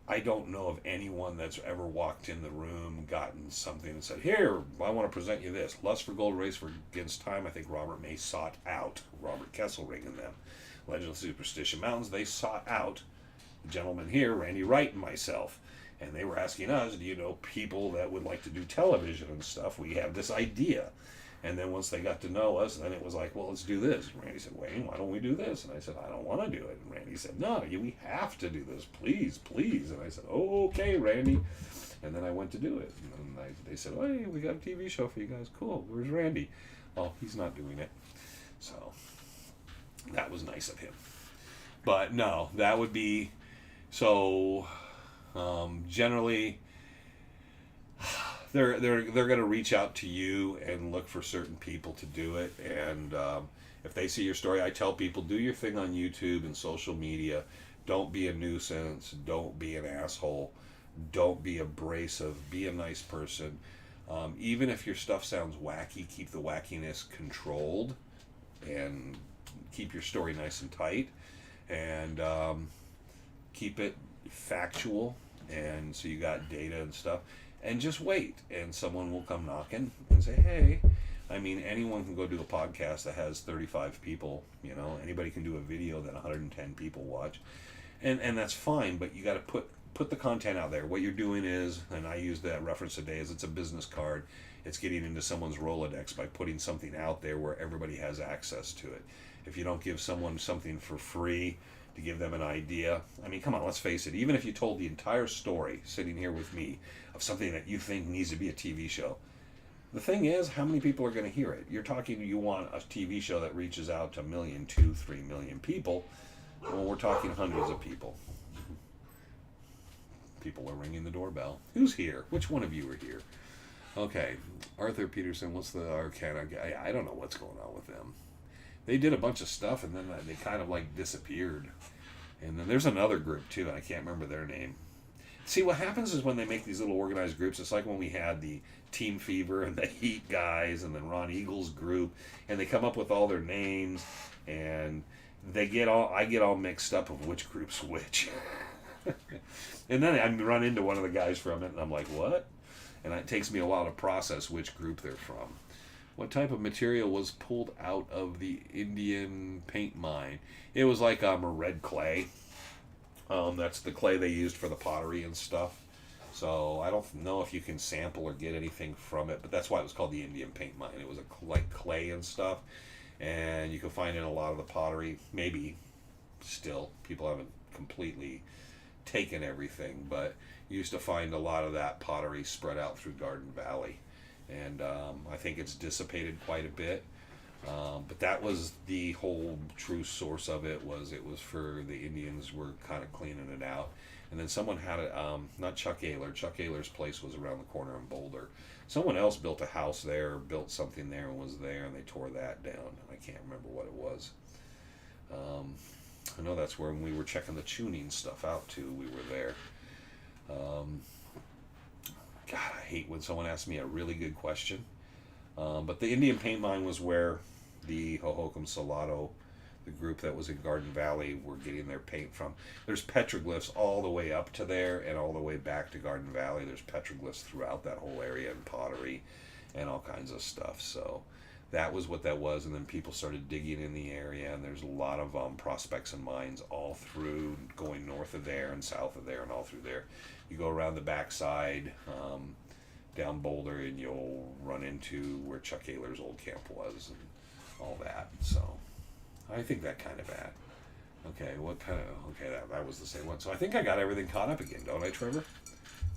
I don't know of anyone that's ever walked in the room, gotten something and said, here, I want to present you this. Lust for Gold, Race for Against Time. I think Robert May sought out Robert Kesselring and them. Legend of Superstition Mountains, they sought out the gentleman here, Randy Wright, and myself. And they were asking us, do you know people that would like to do television and stuff? We have this idea. And then once they got to know us, then it was like, well, let's do this. And Randy said, Wayne, why don't we do this? And I said, I don't want to do it. And Randy said, no, we have to do this. Please, please. And I said, oh, okay, Randy. And then I went to do it. And they said, hey, we got a TV show for you guys. Cool. Where's Randy? Oh, he's not doing it. So that was nice of him. But no, that would be... So generally... They're going to reach out to you and look for certain people to do it. And if they see your story, I tell people, do your thing on YouTube and social media. Don't be a nuisance. Don't be an asshole. Don't be abrasive. Be a nice person. Even if your stuff sounds wacky, keep the wackiness controlled and keep your story nice and tight. And keep it factual. And so you got data and stuff. And just wait, and someone will come knocking and say, hey, I mean, anyone can go do a podcast that has 35 people, anybody can do a video that 110 people watch, and that's fine, but you got to put the content out there. What you're doing is, and I use that reference today, is it's a business card. It's getting into someone's Rolodex by putting something out there where everybody has access to it. If you don't give someone something for free to give them an idea, I mean, come on, let's face it, even if you told the entire story sitting here with me of something that you think needs to be a TV show, the thing is, how many people are going to hear it? You're talking, you want a TV show that reaches out to 1 million, 2, 3 million people. Well, we're talking hundreds of people. People are ringing the doorbell. Who's here? Which one of you are here? Okay, Arthur Peterson, what's the Arcana guy? I don't know what's going on with them. They did a bunch of stuff, and then they kind of like disappeared. And then there's another group, too, and I can't remember their name. See, what happens is when they make these little organized groups, it's like when we had the Team Fever and the Heat guys and then Ron Eagle's group, and they come up with all their names, and I get all mixed up of which group's which. And then I run into one of the guys from it, and I'm like, what? And it takes me a while to process which group they're from. What type of material was pulled out of the Indian paint mine? It was like a red clay. That's the clay they used for the pottery and stuff. So I don't know if you can sample or get anything from it, but that's why it was called the Indian paint mine. It was like clay and stuff, and you can find it in a lot of the pottery. Maybe still, people haven't completely taken everything, but you used to find a lot of that pottery spread out through Garden Valley. And I think it's dissipated quite a bit. But that was the whole true source of it. It was for the Indians were kind of cleaning it out. And then someone had it, not Chuck Ayler. Chuck Ayler's place was around the corner in Boulder. Someone else built a house there, built something there, and was there, and they tore that down. I can't remember what it was. I know that's where when we were checking the tuning stuff out too, we were there. God, I hate when someone asks me a really good question. But the Indian paint mine was where the Hohokam Salado, the group that was in Garden Valley, were getting their paint from. There's petroglyphs all the way up to there and all the way back to Garden Valley. There's petroglyphs throughout that whole area and pottery and all kinds of stuff. So that was what that was. And then people started digging in the area, and there's a lot of prospects and mines all through, going north of there and south of there and all through there. You go around the backside, down Boulder, and you'll run into where Chuck Ayler's old camp was and all that. So I think that kind of bad. Okay, that was the same one. So I think I got everything caught up again, don't I, Trevor?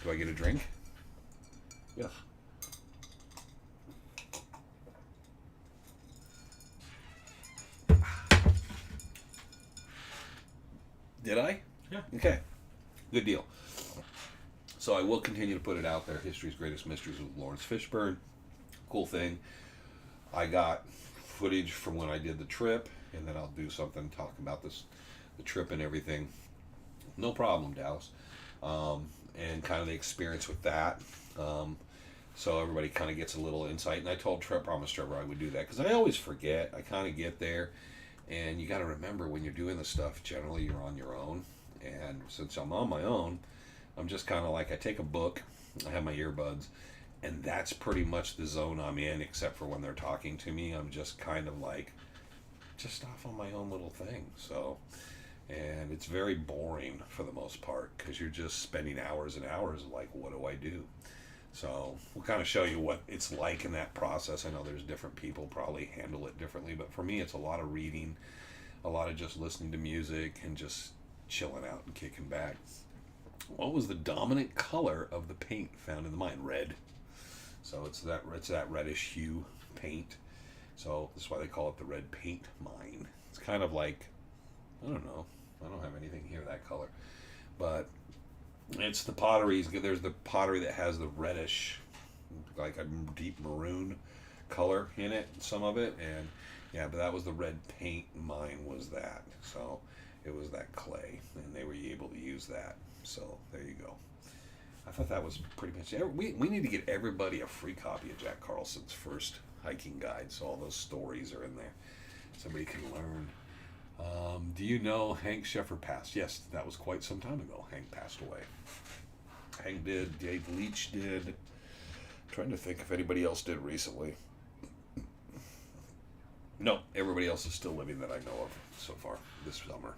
Do I get a drink? Yeah. Did I? Yeah. Okay. Good deal. So I will continue to put it out there. History's Greatest Mysteries with Lawrence Fishburne. Cool thing. I got footage from when I did the trip, and then I'll do something talking about the trip and everything. No problem, Dallas. And kind of the experience with that. So everybody kind of gets a little insight. And I promised Trevor I would do that, because I always forget. I kind of get there. And you got to remember, when you're doing this stuff, generally you're on your own. And since I'm on my own, I'm just kind of like, I take a book, I have my earbuds, and that's pretty much the zone I'm in, except for when they're talking to me. I'm just kind of like, just off on my own little thing. So, and it's very boring for the most part, because you're just spending hours and hours like, what do I do? So we'll kind of show you what it's like in that process. I know there's different people probably handle it differently, but for me it's a lot of reading, a lot of just listening to music and just chilling out and kicking back. What was the dominant color of the paint found in the mine? Red. So it's that reddish hue paint. So that's why they call it the red paint mine. It's kind of like, I don't know, I don't have anything here that color, but it's the potteries. There's the pottery that has the reddish, like a deep maroon color in it, some of it, and yeah, but that was the red paint mine, was that. So it was that clay, and they were able to use that. So there you go. I thought that was pretty much it. We need to get everybody a free copy of Jack Carlson's first hiking guide, so all those stories are in there. Somebody can learn. Do you know Hank Sheffer passed? Yes, that was quite some time ago. Hank passed away. Hank did. Dave Leach did. I'm trying to think if anybody else did recently. No, everybody else is still living that I know of so far this summer.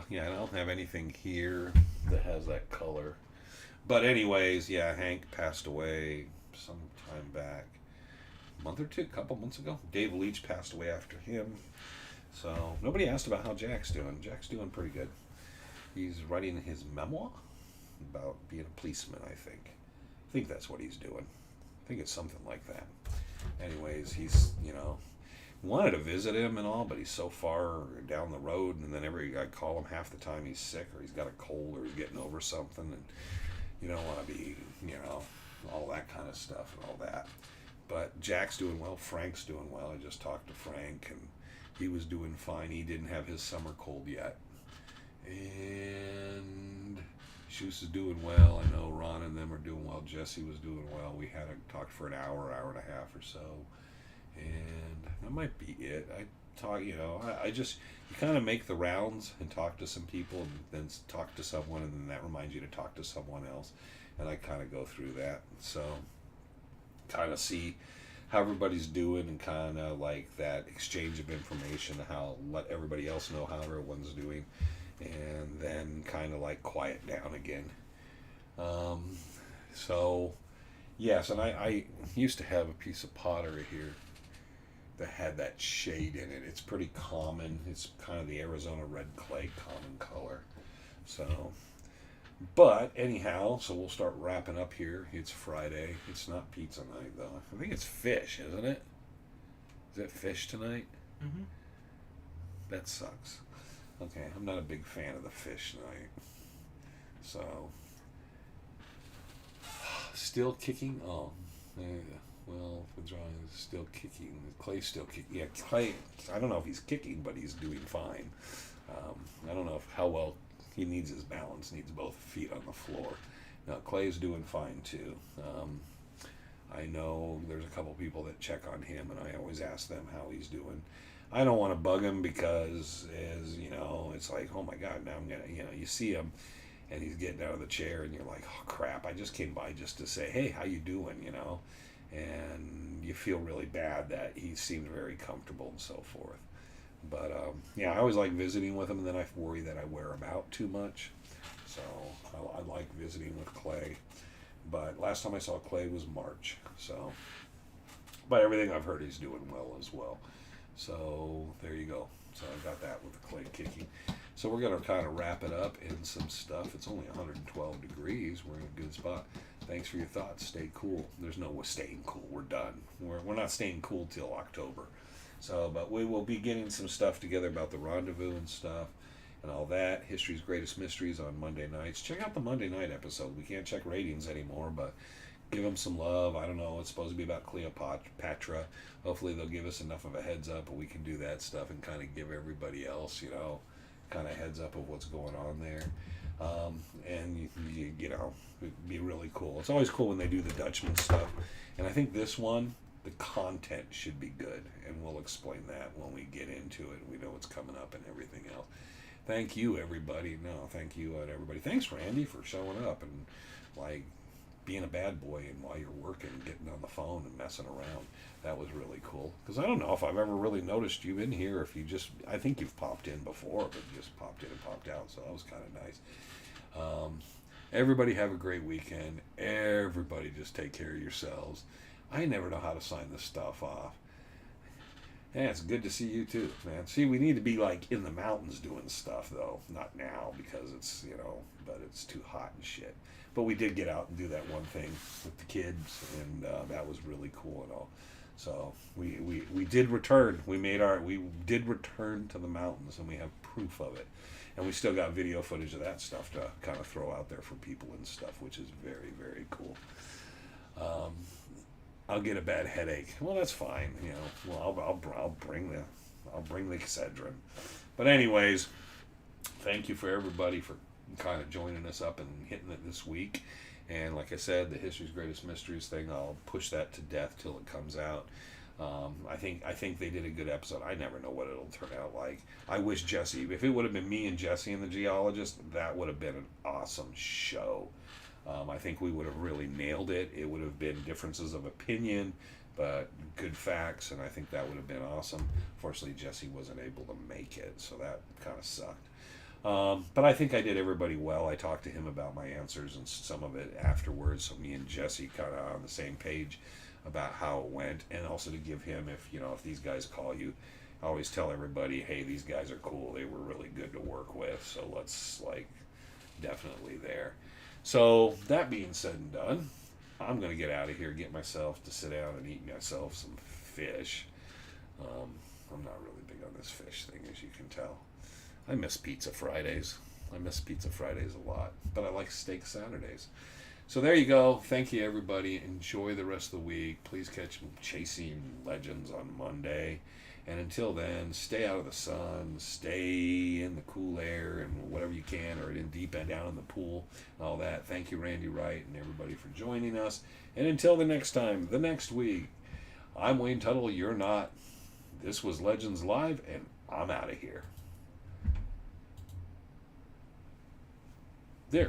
Yeah, I don't have anything here that has that color. But anyways, yeah, Hank passed away some time back. A month or two, a couple months ago. Dave Leach passed away after him. So nobody asked about how Jack's doing. Jack's doing pretty good. He's writing his memoir about being a policeman, I think. I think that's what he's doing. I think it's something like that. Anyways, he's, wanted to visit him and all, but he's so far down the road, and then I call him half the time he's sick, or he's got a cold, or he's getting over something, and you don't want to be, all that kind of stuff and all that. But Jack's doing well. Frank's doing well. I just talked to Frank, and he was doing fine. He didn't have his summer cold yet. And Shoes is doing well. I know Ron and them are doing well. Jesse was doing well. We had a talk for an hour and a half or so. And that might be it. I talk, I just, you kind of make the rounds and talk to some people, and then talk to someone, and then that reminds you to talk to someone else. And I kind of go through that. So kind of see how everybody's doing, and kind of like that exchange of information, how let everybody else know how everyone's doing, and then kind of like quiet down again. So yes, and I used to have a piece of pottery here that had that shade in it. It's pretty common. It's kind of the Arizona red clay common color. So But anyhow, so we'll start wrapping up here. It's Friday. It's not pizza night though. I think it's fish, isn't it? Is it fish tonight? Mm-hmm. That sucks. Okay, I'm not a big fan of the fish night. So, still kicking? Oh, yeah. Well, withdrawing is still kicking. Clay's still kicking. Yeah, Clay, I don't know if he's kicking, but he's doing fine. I don't know how well he needs his balance, needs both feet on the floor. Now, Clay's doing fine too. I know there's a couple people that check on him, and I always ask them how he's doing. I don't want to bug him because, as you know, it's like, oh my God, now I'm gonna, you see him, and he's getting out of the chair, and you're like, oh crap, I just came by just to say, hey, how you doing, and you feel really bad that he seems very comfortable and so forth. But yeah, I always like visiting with him, and then I worry that I wear him out too much. So I like visiting with Clay. But last time I saw Clay was March. So, but everything I've heard, he's doing well as well. So there you go. So I got that with the Clay kicking. So we're going to kind of wrap it up in some stuff. It's only 112 degrees. We're in a good spot. Thanks for your thoughts. Stay cool. There's no staying cool. We're done. We're not staying cool till October. So, but we will be getting some stuff together about the rendezvous and stuff and all that. History's Greatest Mysteries on Monday nights. Check out the Monday night episode. We can't check ratings anymore, but give them some love. I don't know. It's supposed to be about Cleopatra. Hopefully they'll give us enough of a heads up, but we can do that stuff and kind of give everybody else, kind of heads up of what's going on there. And it'd be really cool. It's always cool when they do the Dutchman stuff. And I think this one, the content should be good, and we'll explain that when we get into it. We know what's coming up and everything else. Thank you, everybody. Thank you, everybody. Thanks, Randy, for showing up and like being a bad boy and while you're working, getting on the phone and messing around. That was really cool. Because I don't know if I've ever really noticed you in here. If you I think you've popped in before, but you just popped in and popped out. So that was kind of nice. Everybody have a great weekend. Everybody just take care of yourselves. I never know how to sign this stuff off. Yeah, it's good to see you too, man. See, we need to be like in the mountains doing stuff though. Not now because it's, but it's too hot and shit. But we did get out and do that one thing with the kids, and that was really cool and all. So we did return. We did return to the mountains, and we have proof of it. And we still got video footage of that stuff to kind of throw out there for people and stuff, which is very, very cool. I'll get a bad headache. Well, that's fine. Well, I'll bring the Excedrin. But anyways, thank you for everybody for kind of joining us up and hitting it this week. And like I said, the History's Greatest Mysteries thing, I'll push that to death till it comes out. I think they did a good episode. I never know what it'll turn out like. I wish Jesse, if it would have been me and Jesse and the geologist, that would have been an awesome show. I think we would have really nailed it. It would have been differences of opinion, but good facts, and I think that would have been awesome. Fortunately, Jesse wasn't able to make it, so that kind of sucked. But I think I did everybody well. I talked to him about my answers and some of it afterwards, so me and Jesse kind of on the same page about how it went, and also to give him, if these guys call you, I always tell everybody, hey, these guys are cool. They were really good to work with, so let's, definitely there. So, that being said and done, I'm going to get out of here, get myself to sit down and eat myself some fish. I'm not really big on this fish thing, as you can tell. I miss Pizza Fridays. A lot. But I like Steak Saturdays. So there you go. Thank you, everybody. Enjoy the rest of the week. Please catch Chasing Legends on Monday. And until then, stay out of the sun, stay in the cool air and whatever you can, or in deep end down in the pool and all that. Thank you, Randy Wright, and everybody for joining us. And until the next time, the next week, I'm Wayne Tuttle. You're not. This was Legends Live, and I'm out of here. There.